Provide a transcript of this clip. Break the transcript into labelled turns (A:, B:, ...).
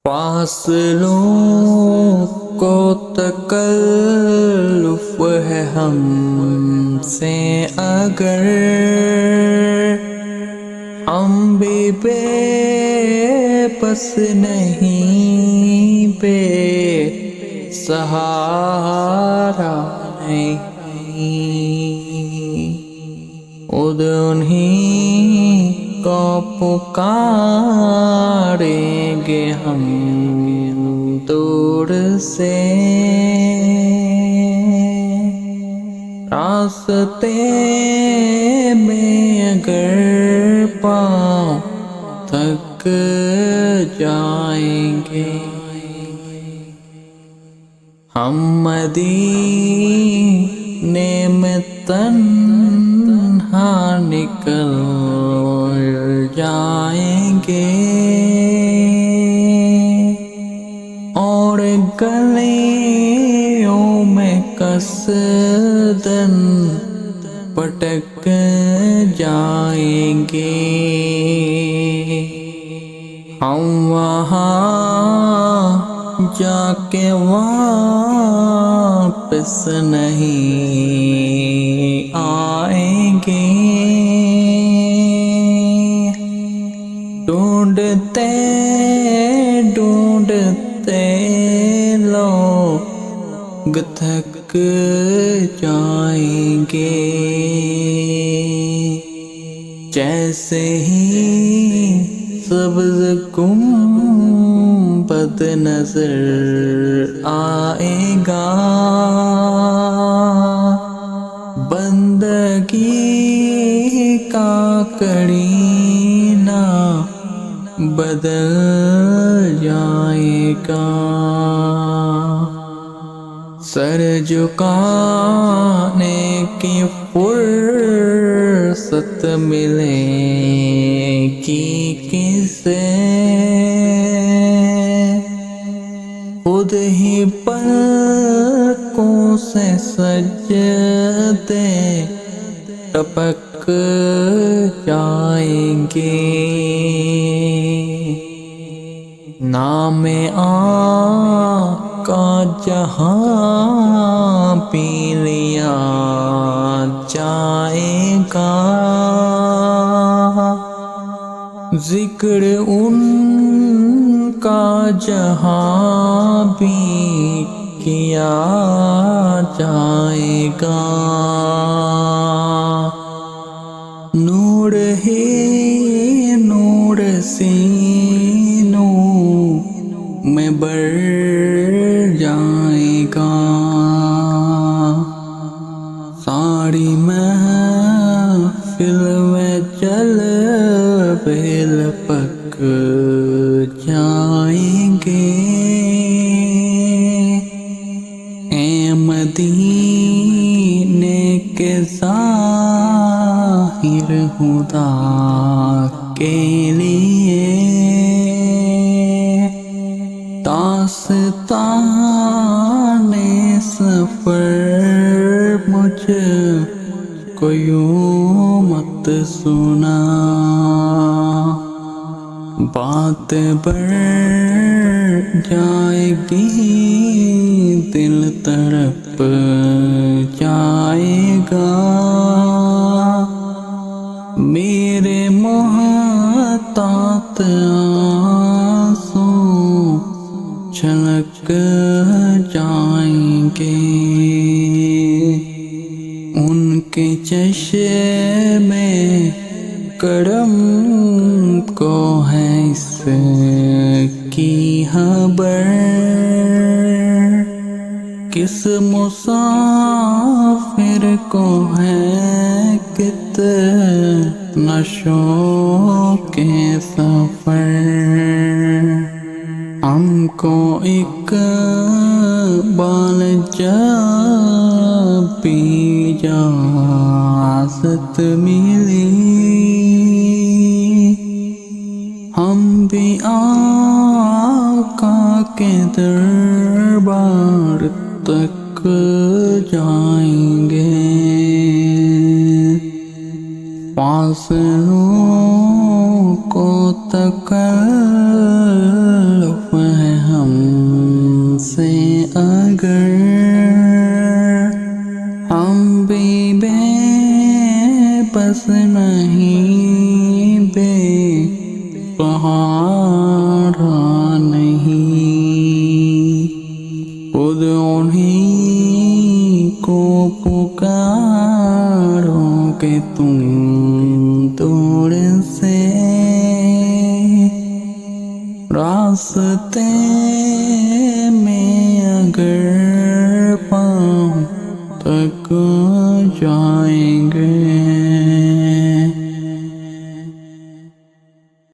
A: فاصلوں کو تکلف ہے ہم سے اگر ہم بھی بے بس نہیں، بے سہارا نہیں، خود انہیں کو پکاریں گے ہم دور سے، راستے میں اگر پاؤں تھک جائیں گے، ہم مدینے میں تنہا نکل جائیں گے، اور گلیوں میں قصداً پٹک جائیں گے، ہم وہاں جا کے واپس نہیں آئیں گے، ڈھونڈتے ڈھونڈتے لوگ تھک جائیں گے، جیسے ہی سبز گنبد نظر آئے گا، بندگی کا کرینہ بدل جائے گا، سر جھکانے کی فرصت ملے گی کسے، خود ہی پلکوں سے سجدے ٹپک جائیں گے، نام آقا جہاں پی لیا جائے گا، ذکر ان کا جہاں بھی کیا جائے گا، نور ہی نور سینوں میں بڑھ جائے گا، ساری محفل میں چل بھیل پک جائیں گے، اے مدینے کے ظاہر خدا کے لیے، داستان سفر مجھ کو یوں مت سنا، بات بڑھ جائے گی دل تڑپ جائے گا، میرے محتاط آنسو چھلک جائیں گے، ان کے چشمے کرم کو ہے اس کی خبر، کس مسافر کو ہے کتنا شوق سفر، ہم کو اقبال جب بھی اجازت ملی، ہم بھی آقا کے دربار تک جائیں گے، فاصلوں کو تکلف ہے نہیں بے سہارا نہیں، خود انہیں کو پکارو کہ تم دور سے راستے